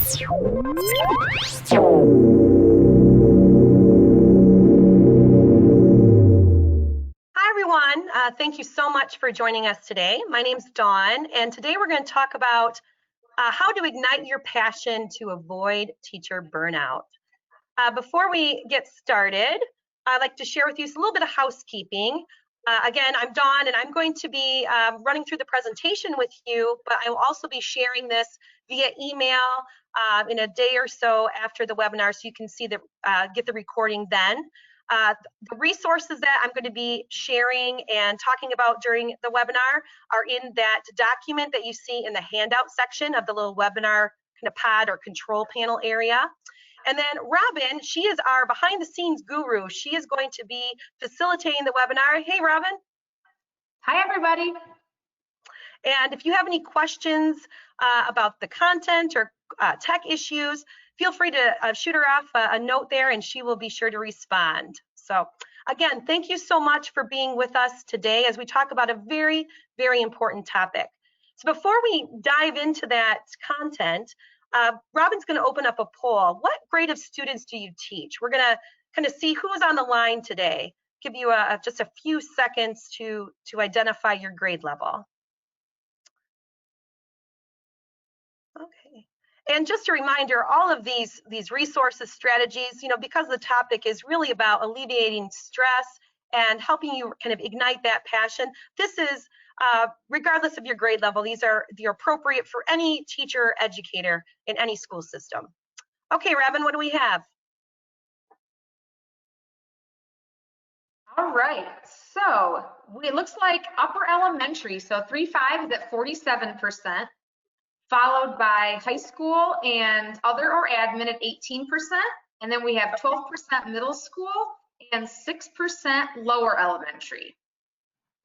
Hi, everyone. Thank you so much for joining us today. My name's Dawn, and today we're going to talk about how to ignite your passion to avoid teacher burnout. Before we get started, I'd like to share with you a little bit of housekeeping. Again, I'm Dawn, and I'm going to be running through the presentation with you, but I will also be sharing this via email in a day or so after the webinar, so you can see get the recording then. The resources that I'm going to be sharing and talking about during the webinar are in that document that you see in the handout section of the little webinar kind of pod or control panel area. And then Robin, she is our behind the scenes guru. She is going to be facilitating the webinar. Hey, Robin. Hi, everybody. And if you have any questions about the content or tech issues, feel free to shoot her off a note there and she will be sure to respond. So again, thank you so much for being with us today as we talk about a very, very important topic. So before we dive into that content, Robin's going to open up a poll. What grade of students do you teach? We're going to kind of see who's on the line today. Give you just a few seconds to identify your grade level. Okay. And just a reminder, all of these resources, strategies, because the topic is really about alleviating stress and helping you kind of ignite that passion. This is, regardless of your grade level, they're appropriate for any teacher or educator in any school system. Okay, Robin, what do we have? All right, so it looks like upper elementary, so 3-5 is at 47%, followed by high school and other or admin at 18%, and then we have 12% middle school and 6% lower elementary.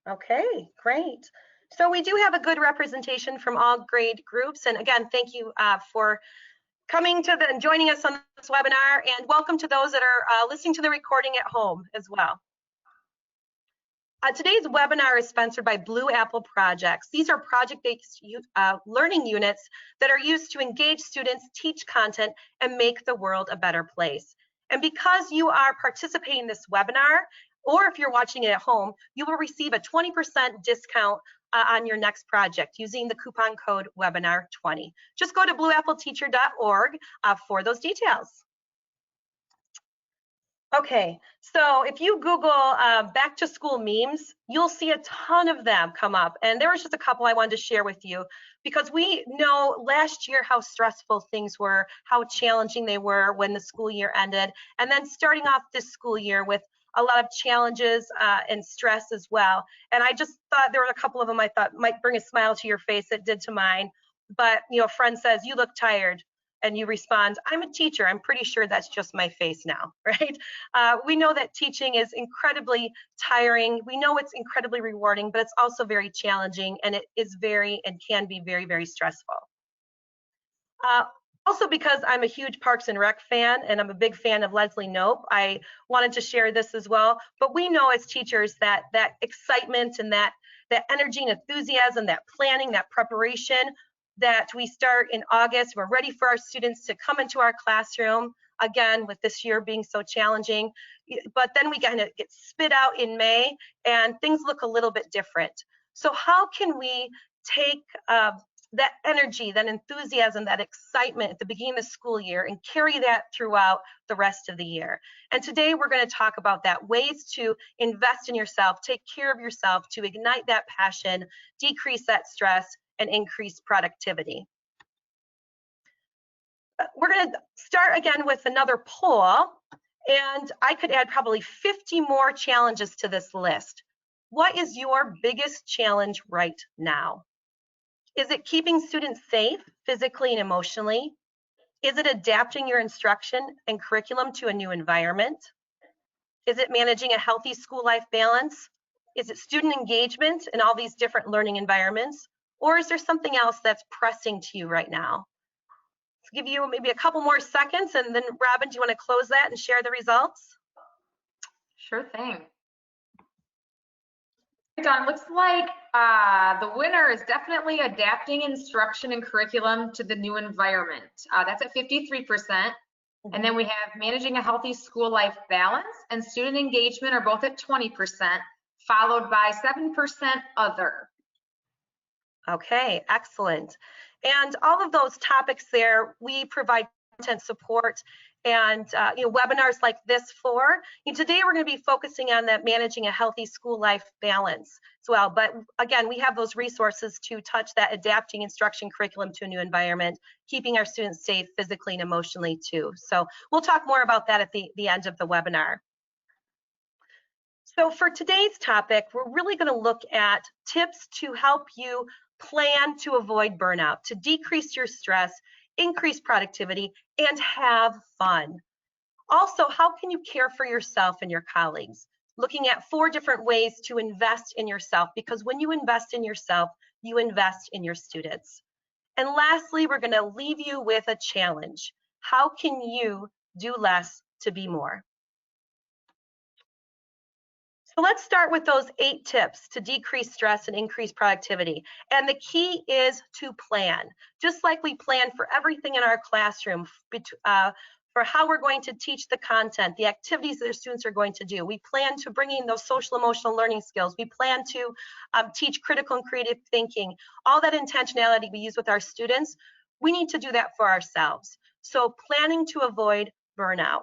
Okay, great. So we do have a good representation from all grade groups, and again, thank you for coming to and joining us on this webinar, and welcome to those that are listening to the recording at home as well. Today's webinar is sponsored by Blue Apple Projects. These are project-based learning units that are used to engage students, teach content, and make the world a better place. And because you are participating in this webinar, or if you're watching it at home, you will receive a 20% discount on your next project using the coupon code webinar20. Just go to blueappleteacher.org for those details. Okay, so if you Google back to school memes, you'll see a ton of them come up. And there was just a couple I wanted to share with you because we know last year how stressful things were, how challenging they were when the school year ended, and then starting off this school year with a lot of challenges and stress as well. And I just thought there were a couple of them I thought might bring a smile to your face. It did to mine. But a friend says, "You look tired." And you respond, "I'm a teacher. I'm pretty sure that's just my face now," right? We know that teaching is incredibly tiring. We know it's incredibly rewarding, but it's also very challenging, and it is and can be very, very stressful. Also, because I'm a huge Parks and Rec fan, and I'm a big fan of Leslie Knope, I wanted to share this as well. But we know as teachers that excitement and that energy and enthusiasm, that planning, that preparation, that we start in August. We're ready for our students to come into our classroom, again, with this year being so challenging. But then we kind of get spit out in May, and things look a little bit different. So how can we take that energy, that enthusiasm, that excitement at the beginning of the school year and carry that throughout the rest of the year? And today we're going to talk about that, ways to invest in yourself, take care of yourself, to ignite that passion, decrease that stress, and increase productivity. We're going to start again with another poll, and I could add probably 50 more challenges to this list. What is your biggest challenge right now? Is it keeping students safe physically and emotionally? Is it adapting your instruction and curriculum to a new environment? Is it managing a healthy school life balance? Is it student engagement in all these different learning environments? Or is there something else that's pressing to you right now? Let's give you maybe a couple more seconds, and then Robin, do you want to close that and share the results? Sure thing. Dawn, looks like The winner is definitely adapting instruction and curriculum to the new environment. That's at 53%. And then we have managing a healthy school life balance and student engagement are both at 20%, followed by 7% other. Okay, excellent. And all of those topics there, we provide content support and webinars like this for. Today we're going to be focusing on that managing a healthy school life balance as well. But again, we have those resources to touch that adapting instruction curriculum to a new environment, keeping our students safe physically and emotionally too. So we'll talk more about that at the end of the webinar. So for today's topic, we're really going to look at tips to help you plan to avoid burnout, to decrease your stress, increase productivity, and have fun. Also, how can you care for yourself and your colleagues? Looking at 4 different ways to invest in yourself, because when you invest in yourself, you invest in your students. And lastly, we're going to leave you with a challenge. How can you do less to be more? So let's start with those 8 tips to decrease stress and increase productivity. And the key is to plan. Just like we plan for everything in our classroom, for how we're going to teach the content, the activities that our students are going to do. We plan to bring in those social emotional learning skills. We plan to teach critical and creative thinking. All that intentionality we use with our students, we need to do that for ourselves. So planning to avoid burnout.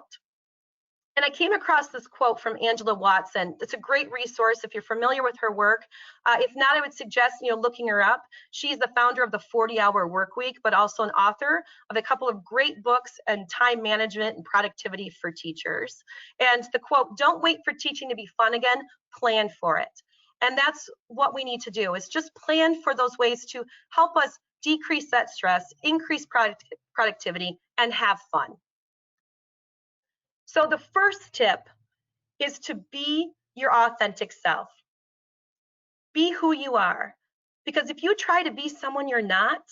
And I came across this quote from Angela Watson. It's a great resource if you're familiar with her work. If not, I would suggest looking her up. She's the founder of the 40-hour work week, but also an author of a couple of great books on time management and productivity for teachers. And the quote, "Don't wait for teaching to be fun again, plan for it." And that's what we need to do, is just plan for those ways to help us decrease that stress, increase productivity, and have fun. So the first tip is to be your authentic self. Be who you are. Because if you try to be someone you're not,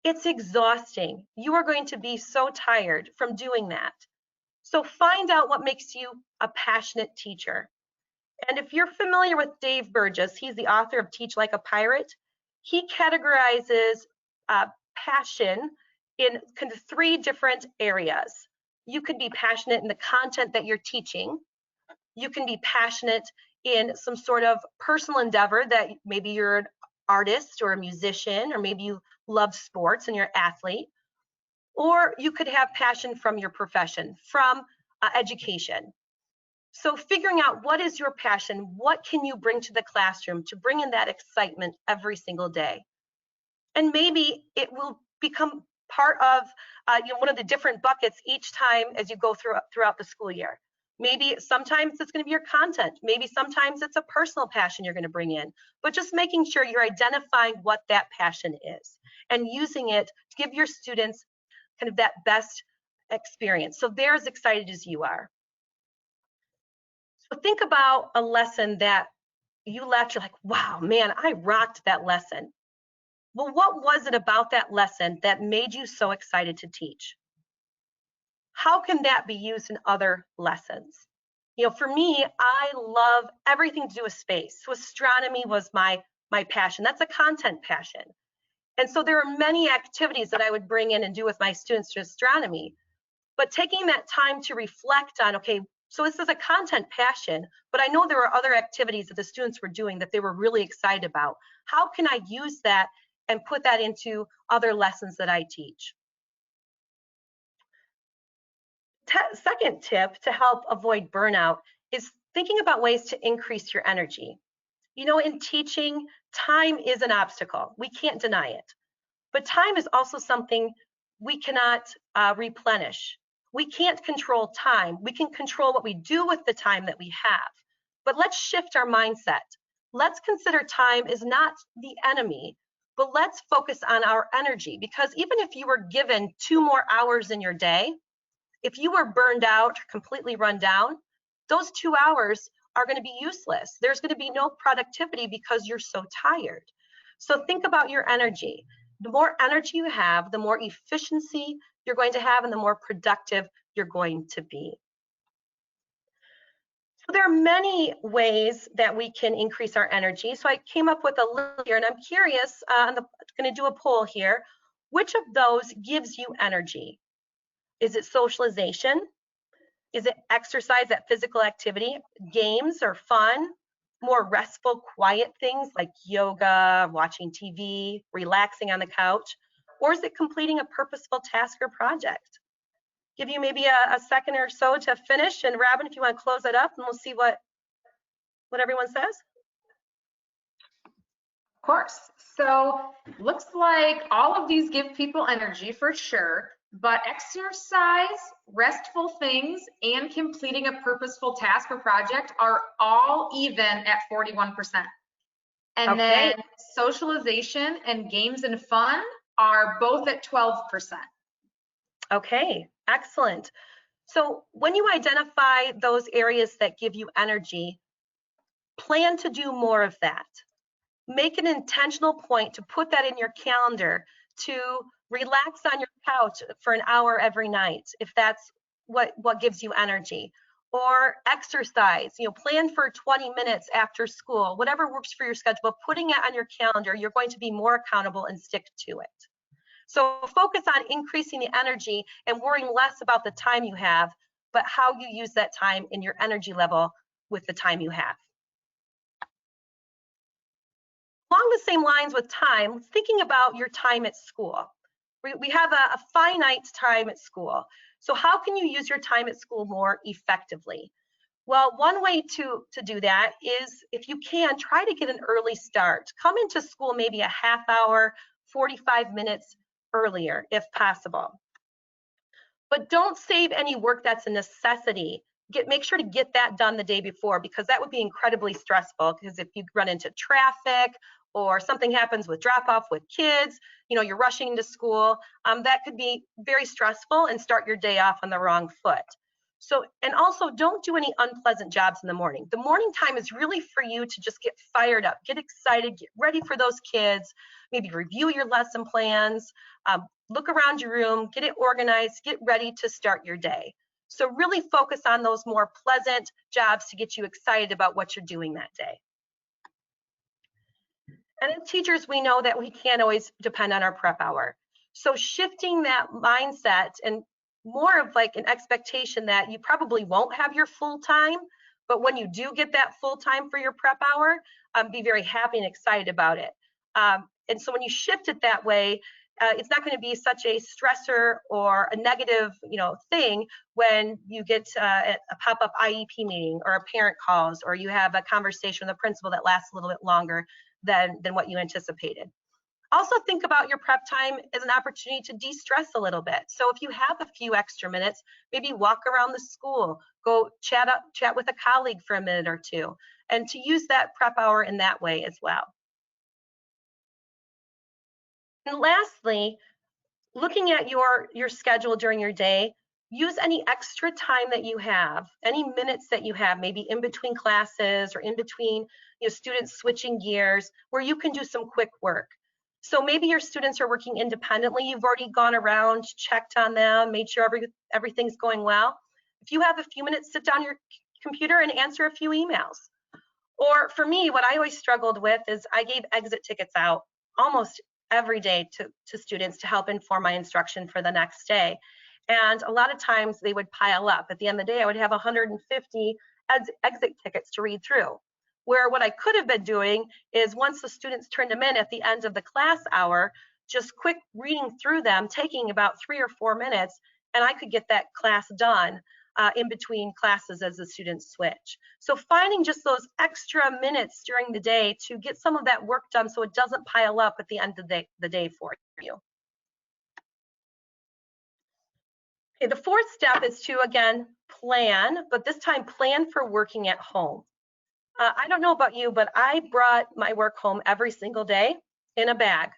it's exhausting. You are going to be so tired from doing that. So find out what makes you a passionate teacher. And if you're familiar with Dave Burgess, he's the author of Teach Like a Pirate. He categorizes passion in kind of 3 different areas. You could be passionate in the content that you're teaching. You can be passionate in some sort of personal endeavor that maybe you're an artist or a musician, or maybe you love sports and you're an athlete. Or you could have passion from your profession, from education. So figuring out what is your passion, what can you bring to the classroom to bring in that excitement every single day? And maybe it will become part of one of the different buckets each time as you go throughout the school year. Maybe sometimes it's going to be your content. Maybe sometimes it's a personal passion you're going to bring in. But just making sure you're identifying what that passion is and using it to give your students kind of that best experience, so they're as excited as you are. So think about a lesson that you left, you're like, wow, man, I rocked that lesson. Well, what was it about that lesson that made you so excited to teach? How can that be used in other lessons? For me, I love everything to do with space. So astronomy was my passion. That's a content passion. And so there are many activities that I would bring in and do with my students to astronomy. But taking that time to reflect on, okay, so this is a content passion, but I know there were other activities that the students were doing that they were really excited about. How can I use that and put that into other lessons that I teach? Second tip to help avoid burnout is thinking about ways to increase your energy. In teaching, time is an obstacle. We can't deny it. But time is also something we cannot replenish. We can't control time. We can control what we do with the time that we have. But let's shift our mindset. Let's consider time is not the enemy, but let's focus on our energy. Because even if you were given 2 more hours in your day, if you were burned out, completely run down, those 2 hours are going to be useless. There's going to be no productivity because you're so tired. So think about your energy. The more energy you have, the more efficiency you're going to have and the more productive you're going to be. So there are many ways that we can increase our energy. So I came up with a list here, and I'm curious, I'm going to do a poll here. Which of those gives you energy? Is it socialization? Is it exercise, that physical activity, games or fun, more restful, quiet things like yoga, watching TV, relaxing on the couch? Or is it completing a purposeful task or project? Give you maybe a second or so to finish. And Robin, if you want to close it up, and we'll see what everyone says. Of course. So looks like all of these give people energy for sure, but exercise, restful things, and completing a purposeful task or project are all even at 41%. And Okay. then socialization and games and fun are both at 12%. Okay, excellent. So when you identify those areas that give you energy, plan to do more of that. Make an intentional point to put that in your calendar, to relax on your couch for an hour every night, if that's what gives you energy. Or exercise, plan for 20 minutes after school, whatever works for your schedule, but putting it on your calendar, you're going to be more accountable and stick to it. So focus on increasing the energy and worrying less about the time you have, but how you use that time in your energy level with the time you have. Along the same lines with time, thinking about your time at school. We have a finite time at school. So how can you use your time at school more effectively? Well, one way to do that is, if you can, try to get an early start. Come into school maybe a half hour, 45 minutes earlier if possible. But don't save any work that's a necessity. Make sure to get that done the day before, because that would be incredibly stressful, because if you run into traffic or something happens with drop off with kids, you're rushing into school, that could be very stressful and start your day off on the wrong foot. So, and also don't do any unpleasant jobs in the morning. The morning time is really for you to just get fired up, get excited, get ready for those kids, maybe review your lesson plans, look around your room, get it organized, get ready to start your day. So really focus on those more pleasant jobs to get you excited about what you're doing that day. And as teachers, we know that we can't always depend on our prep hour. So shifting that mindset and more of like an expectation that you probably won't have your full time, but when you do get that full time for your prep hour, be very happy and excited about it. And so when you shift it that way, it's not going to be such a stressor or a negative, thing when you get a pop-up IEP meeting or a parent calls, or you have a conversation with a principal that lasts a little bit longer than what you anticipated. Also think about your prep time as an opportunity to de-stress a little bit. So if you have a few extra minutes, maybe walk around the school, go chat with a colleague for a minute or two, and to use that prep hour in that way as well. And lastly, looking at your schedule during your day, use any extra time that you have, any minutes that you have, maybe in between classes or in between students switching gears, where you can do some quick work. So maybe your students are working independently. You've already gone around, checked on them, made sure everything's going well. If you have a few minutes, sit down your computer and answer a few emails. Or for me, what I always struggled with is I gave exit tickets out almost every day to students to help inform my instruction for the next day. And a lot of times they would pile up. At the end of the day, I would have 150 exit tickets to read through. Where what I could have been doing is, once the students turned them in at the end of the class hour, just quick reading through them, taking about 3 or 4 minutes, and I could get that class done in between classes as the students switch. So finding just those extra minutes during the day to get some of that work done so it doesn't pile up at the end of the day for you. Okay, the fourth step is to, again, plan, but this time plan for working at home. I don't know about you, but I brought my work home every single day in a bag,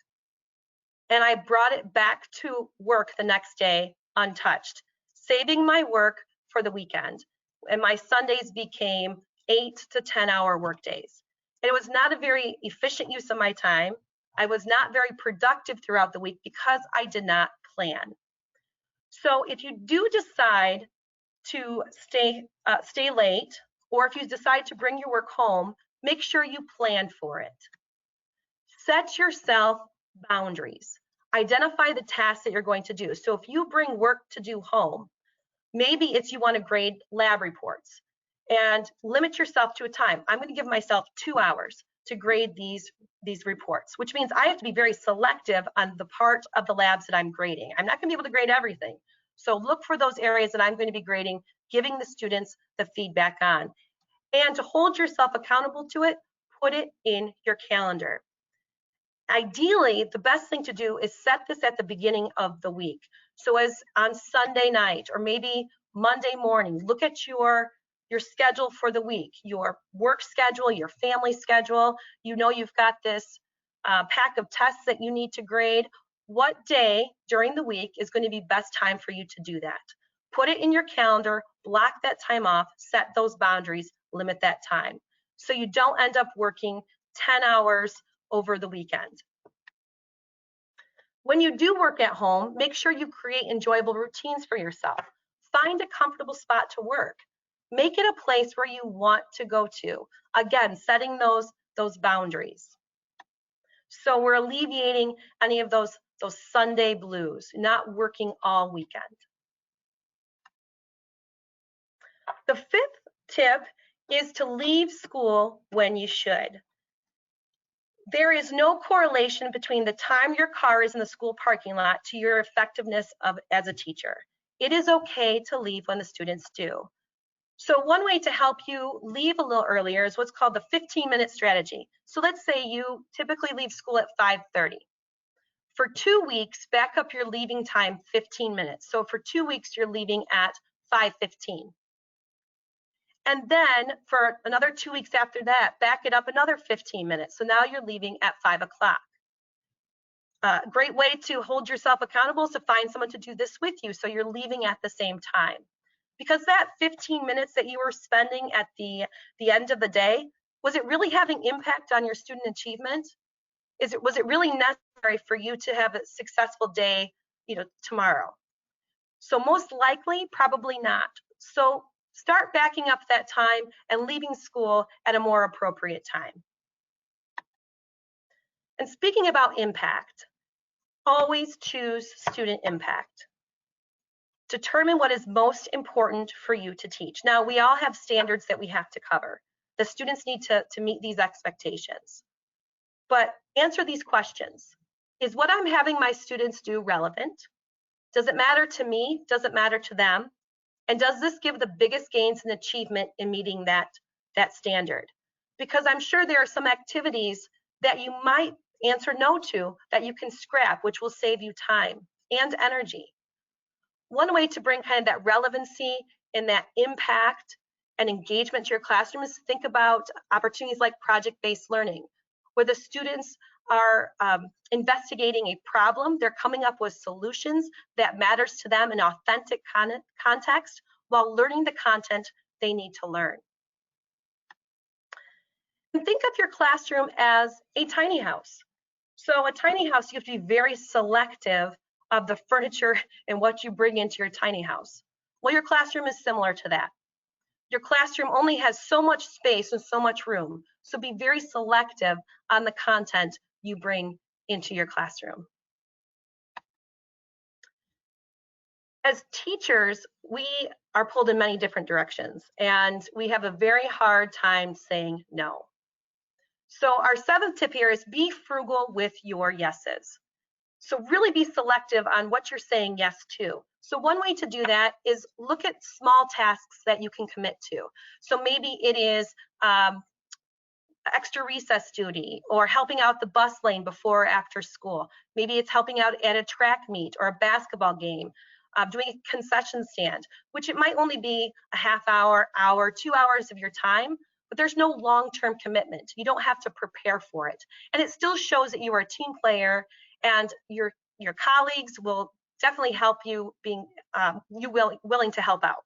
and I brought it back to work the next day untouched, saving my work for the weekend. And my Sundays became 8 to 10 hour work days. And it was not a very efficient use of my time. I was not very productive throughout the week because I did not plan. So if you do decide to stay late or if you decide to bring your work home, make sure you plan for it. Set yourself boundaries. Identify the tasks that you're going to do. So if you bring work to do home, maybe it's you want to grade lab reports, and limit yourself to a time. I'm going to give myself 2 hours to grade these reports, which means I have to be very selective on the part of the labs that I'm grading. I'm not going to be able to grade everything. So look for those areas that I'm going to be grading, giving the students the feedback on. And to hold yourself accountable to it, put it in your calendar. Ideally, the best thing to do is set this at the beginning of the week. So as on Sunday night or maybe Monday morning, look at your schedule for the week, your work schedule, your family schedule. You know you've got this pack of tests that you need to grade. What day during the week is going to be best time for you to do that? Put it in your calendar, block that time off, set those boundaries, limit that time, so you don't end up working 10 hours over the weekend. When you do work at home, make sure you create enjoyable routines for yourself. Find a comfortable spot to work. Make it a place where you want to go to. Again, setting those boundaries. So we're alleviating any of those Sunday blues, not working all weekend. The fifth tip is to leave school when you should. There is no correlation between the time your car is in the school parking lot to your effectiveness as a teacher. It is okay to leave when the students do. So one way to help you leave a little earlier is what's called the 15-minute strategy. So let's say you typically leave school at 5:30. For 2 weeks, back up your leaving time 15 minutes. So for 2 weeks, you're leaving at 5:15. And then for another 2 weeks after that, back it up another 15 minutes. So now you're leaving at 5 o'clock. Great way to hold yourself accountable is to find someone to do this with you, so you're leaving at the same time. Because that 15 minutes that you were spending at the end of the day, was it really having impact on your student achievement? Was it really necessary for you to have a successful day, tomorrow? So most likely, probably not. So start backing up that time and leaving school at a more appropriate time. And speaking about impact, always choose student impact. Determine what is most important for you to teach. Now, we all have standards that we have to cover. The students need to meet these expectations. But answer these questions. Is what I'm having my students do relevant? Does it matter to me? Does it matter to them? And does this give the biggest gains in achievement in meeting that standard? Because I'm sure there are some activities that you might answer no to that you can scrap, which will save you time and energy. One way to bring kind of that relevancy and that impact and engagement to your classroom is to think about opportunities like project-based learning, where the students are investigating a problem, they're coming up with solutions that matters to them in authentic context while learning the content they need to learn. And think of your classroom as a tiny house. So a tiny house, you have to be very selective of the furniture and what you bring into your tiny house. Well, your classroom is similar to that. Your classroom only has so much space and so much room, so be very selective on the content you bring into your classroom. As teachers, we are pulled in many different directions, and we have a very hard time saying no. So our seventh tip here is be frugal with your yeses. So really be selective on what you're saying yes to. So one way to do that is look at small tasks that you can commit to. So maybe it is extra recess duty or helping out the bus lane before or after school. Maybe it's helping out at a track meet or a basketball game, doing a concession stand, which it might only be a half hour, 2 hours of your time, but there's no long-term commitment. You don't have to prepare for it. And it still shows that you are a team player, and your colleagues will definitely help you being willing to help out.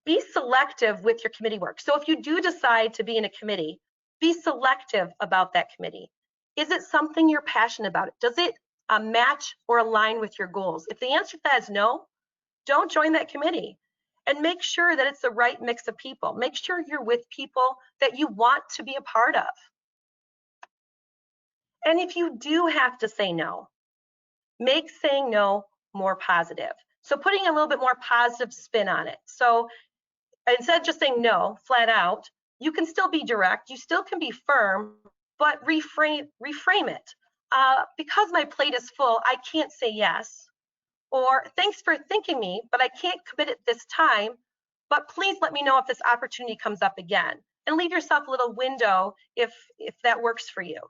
Be selective with your committee work. So if you do decide to be in a committee, be selective about that committee. Is it something you're passionate about? Does it match or align with your goals? If the answer to that is no, don't join that committee. and make sure that it's the right mix of people. Make sure you're with people that you want to be a part of. And if you do have to say no, make saying no more positive. So putting a little bit more positive spin on it. So instead of just saying no flat out, you can still be direct, you still can be firm, but reframe it. Because my plate is full, I can't say yes. Or thanks for thinking me, but I can't commit it this time, but please let me know if this opportunity comes up again. And leave yourself a little window if that works for you.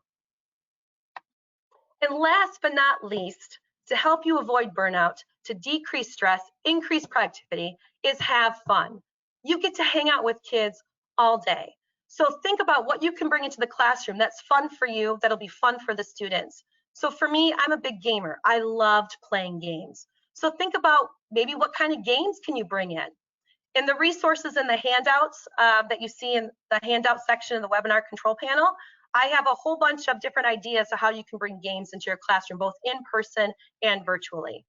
And last but not least, to help you avoid burnout, to decrease stress, increase productivity, is have fun. You get to hang out with kids all day. So think about what you can bring into the classroom that's fun for you, that'll be fun for the students. So for me, I'm a big gamer. I loved playing games. So think about maybe what kind of games can you bring in? In the resources and the handouts that you see in the handout section of the webinar control panel, I have a whole bunch of different ideas of how you can bring games into your classroom, both in person and virtually.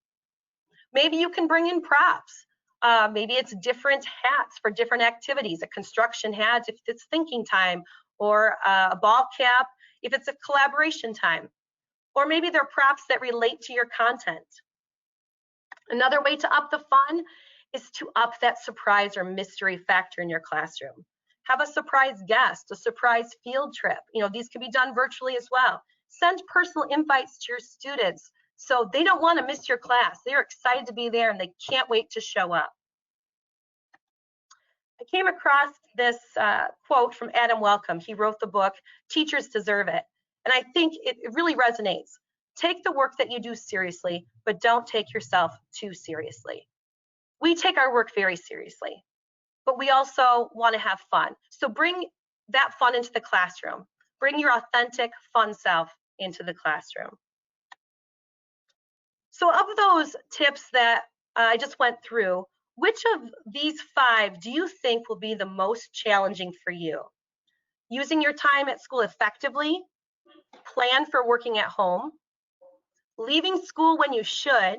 Maybe you can bring in props. Maybe it's different hats for different activities, a construction hat if it's thinking time, or a ball cap if it's a collaboration time. Or maybe they're props that relate to your content. Another way to up the fun is to up that surprise or mystery factor in your classroom. Have a surprise guest, a surprise field trip. These can be done virtually as well. Send personal invites to your students so they don't want to miss your class. They're excited to be there and they can't wait to show up. I came across this quote from Adam Welcome. He wrote the book, Teachers Deserve It. And I think it really resonates. Take the work that you do seriously, but don't take yourself too seriously. We take our work very seriously, but we also want to have fun. So bring that fun into the classroom. Bring your authentic, fun self into the classroom. So of those tips that I just went through, which of these 5 do you think will be the most challenging for you? Using your time at school effectively, plan for working at home, leaving school when you should,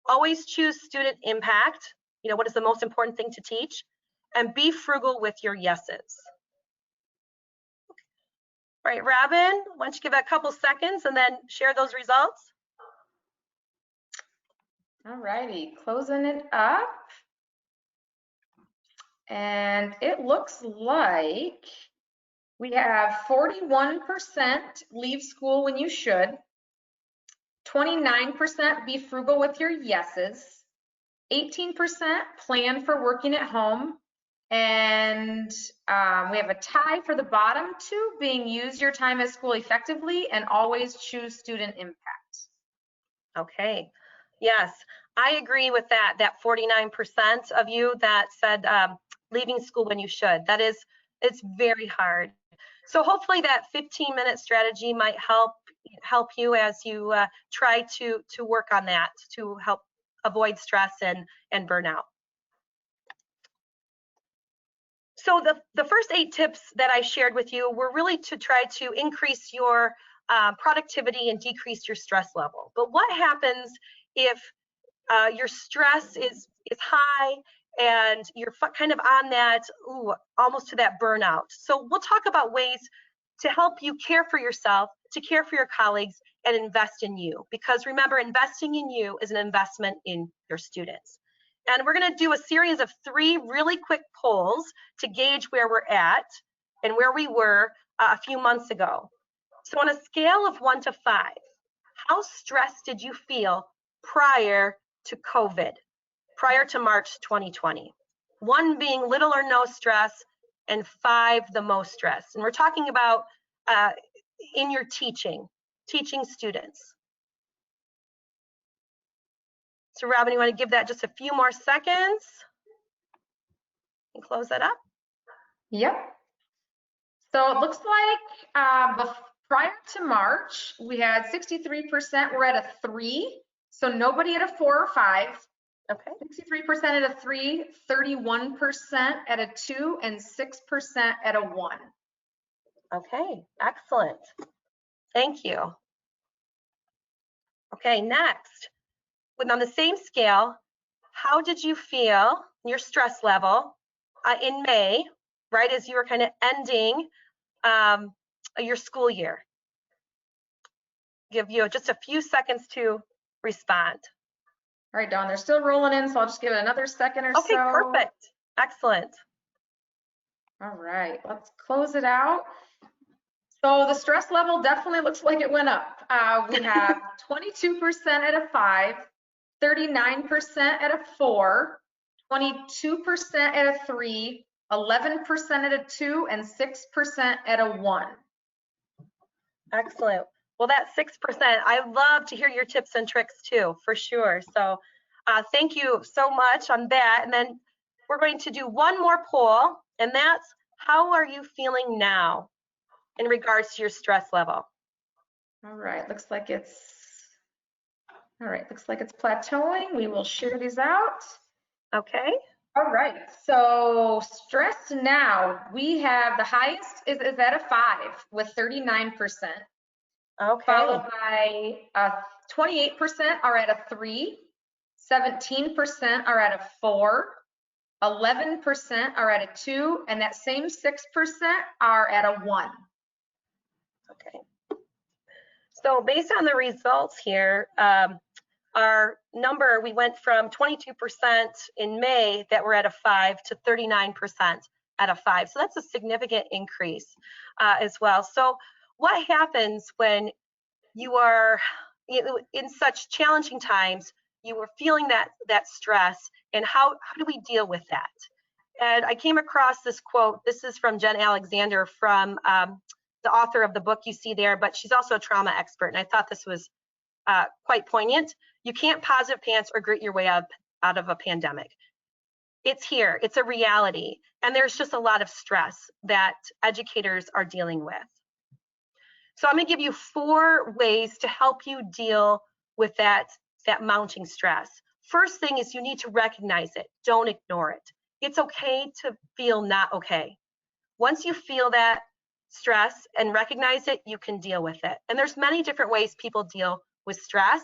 always choose student impact, what is the most important thing to teach, and be frugal with your yeses. All right, Robin, why don't you give it a couple seconds and then share those results? All righty, closing it up. And it looks like we have 41% leave school when you should, 29% be frugal with your yeses, 18% plan for working at home, and we have a tie for the bottom 2 being use your time at school effectively and always choose student impact. Okay, yes, I agree with that 49% of you that said leaving school when you should. It's very hard. So hopefully that 15-minute strategy might help you as you try to work on that to help avoid stress and burnout. So the first 8 tips that I shared with you were really to try to increase your productivity and decrease your stress level. But what happens if your stress is high and you're kind of on that, almost to that burnout? So we'll talk about ways to help you care for yourself, to care for your colleagues, and invest in you. Because remember, investing in you is an investment in your students. And we're going to do a series of 3 really quick polls to gauge where we're at and where we were a few months ago. So on a scale of 1 to 5, how stressed did you feel prior to COVID, prior to March 2020? 1 being little or no stress, and 5 the most stress. And we're talking about in your teaching students. So Robin, you want to give that just a few more seconds and close that up? Yep. So it looks like prior to March, we had 63% were at a 3. So nobody at a 4 or 5. Okay. 63% at a 3, 31% at a 2, and 6% at a 1. Okay, excellent. Thank you. Okay, next, on the same scale, how did you feel, your stress level in May, right, as you were kind of ending your school year? Give you just a few seconds to respond. All right, Dawn, they're still rolling in, so I'll just give it another second or Okay, so. perfect. Excellent. All right, let's close it out. So the stress level definitely looks like it went up. We have 22% at a 5, 39% at a 4, 22% at a 3, 11% at a 2, and 6% at a 1. Excellent. Well, that 6%, I love to hear your tips and tricks too, for sure. So thank you so much on that. And then we're going to do one more poll, and that's, how are you feeling now in regards to your stress level? All right, looks like it's plateauing. We will share these out. Okay. All right, so stress now, we have the highest is at a 5 with 39%, Okay. followed by 28% are at a 3, 17% are at a 4, 11% are at a 2, and that same 6% are at a 1. Okay. So based on the results here, our number, we went from 22% in May that were at a 5 to 39% at a 5. So that's a significant increase as well. So what happens when you are in such challenging times, you were feeling that stress, and how do we deal with that? And I came across this quote. This is from Jen Alexander, from the author of the book you see there, but she's also a trauma expert, and I thought this was quite poignant. You can't positive pants or grit your way up out of a pandemic. It's here, it's a reality, and there's just a lot of stress that educators are dealing with. So I'm going to give you 4 ways to help you deal with that mounting stress. First thing is, you need to recognize it. Don't ignore it. It's okay to feel not okay. Once you feel that stress and recognize it, you can deal with it. And there's many different ways people deal with stress.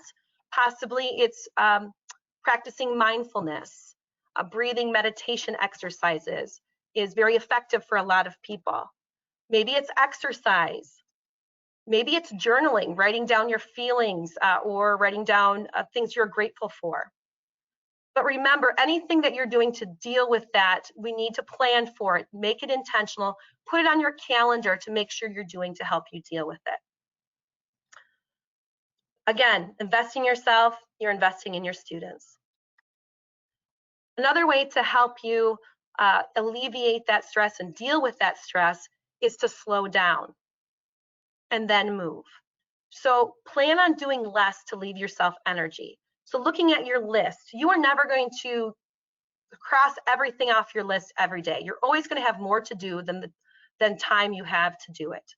Possibly it's practicing mindfulness. Breathing meditation exercises is very effective for a lot of people. Maybe it's exercise. Maybe it's journaling, writing down your feelings or writing down things you're grateful for. But remember, anything that you're doing to deal with that, we need to plan for it, make it intentional, put it on your calendar to make sure you're doing to help you deal with it. Again, investing in yourself, you're investing in your students. Another way to help you alleviate that stress and deal with that stress is to slow down and then move. So plan on doing less to leave yourself energy. So looking at your list, you are never going to cross everything off your list every day. You're always going to have more to do than time you have to do it.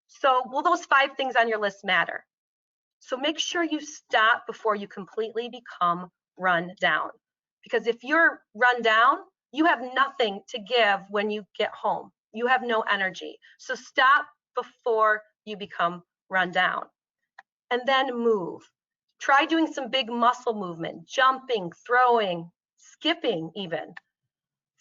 So will those 5 things on your list matter? So make sure you stop before you completely become run down. Because if you're run down, you have nothing to give when you get home. You have no energy. So stop before you become run down. And then move. Try doing some big muscle movement, jumping, throwing, skipping even,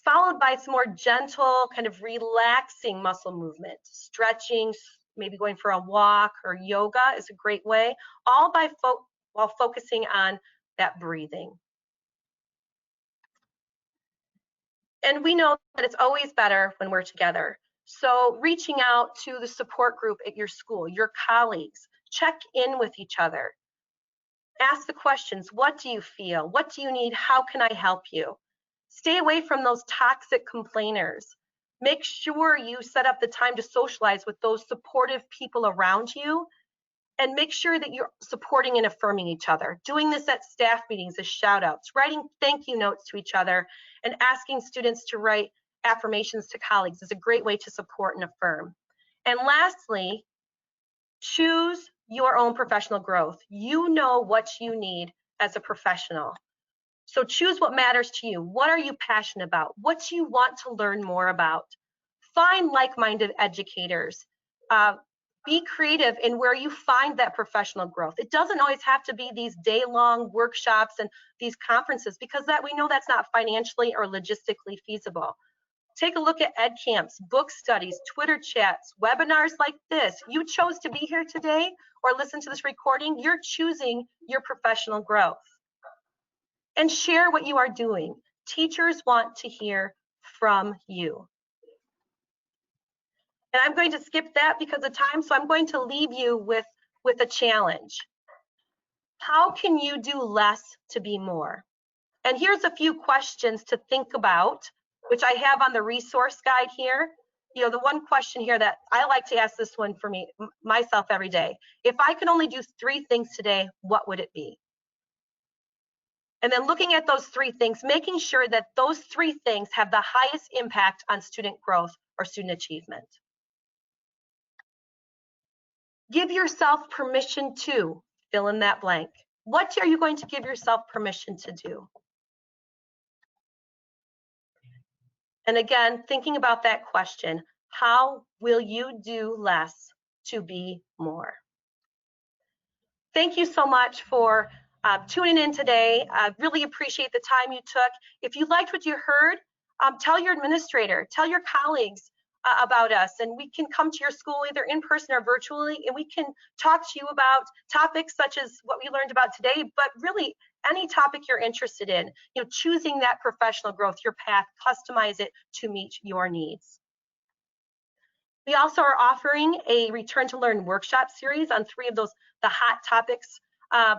followed by some more gentle, kind of relaxing muscle movement, stretching, maybe going for a walk, or yoga is a great way, all while focusing on that breathing. And we know that it's always better when we're together. So reaching out to the support group at your school, your colleagues, check in with each other. Ask the questions, what do you feel? What do you need? How can I help you? Stay away from those toxic complainers. Make sure you set up the time to socialize with those supportive people around you, and make sure that you're supporting and affirming each other. Doing this at staff meetings as shout outs, writing thank you notes to each other, and asking students to write affirmations to colleagues is a great way to support and affirm. And lastly, choose your own professional growth. You know what you need as a professional. So choose what matters to you. What are you passionate about? What do you want to learn more about? Find like-minded educators. Be creative in where you find that professional growth. It doesn't always have to be these day-long workshops and these conferences, because that we know that's not financially or logistically feasible. Take a look at ed camps, book studies, Twitter chats, webinars like this. You chose to be here today or listen to this recording. You're choosing your professional growth. And share what you are doing. Teachers want to hear from you. And I'm going to skip that because of time, so I'm going to leave you with a challenge. How can you do less to be more? And here's a few questions to think about, which I have on the resource guide here. You know, the one question here that I like to ask this one for myself every day. If I could only do 3 things today, what would it be? And then looking at those 3 things, making sure that those 3 things have the highest impact on student growth or student achievement. Give yourself permission to fill in that blank. What are you going to give yourself permission to do? And again, thinking about that question, how will you do less to be more? Thank you so much for tuning in today. I really appreciate the time you took. If you liked what you heard, tell your administrator, tell your colleagues about us, and we can come to your school either in person or virtually, and we can talk to you about topics such as what we learned about today, but really any topic you're interested in, you know, choosing that professional growth, your path, customize it to meet your needs. We also are offering a Return to Learn workshop series on 3 of the hot topics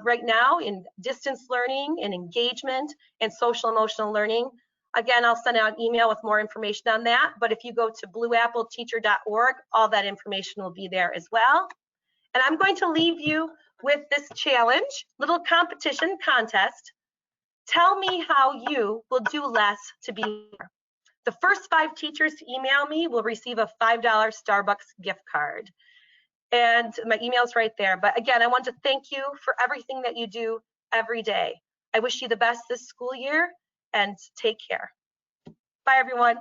right now in distance learning and engagement and social emotional learning. Again, I'll send out an email with more information on that, but if you go to blueappleteacher.org, all that information will be there as well. And I'm going to leave you with this challenge, little competition contest. Tell me how you will do less to be more. The first 5 teachers to email me will receive a $5 Starbucks gift card. And my email's right there. But again, I want to thank you for everything that you do every day. I wish you the best this school year, and take care. Bye, everyone.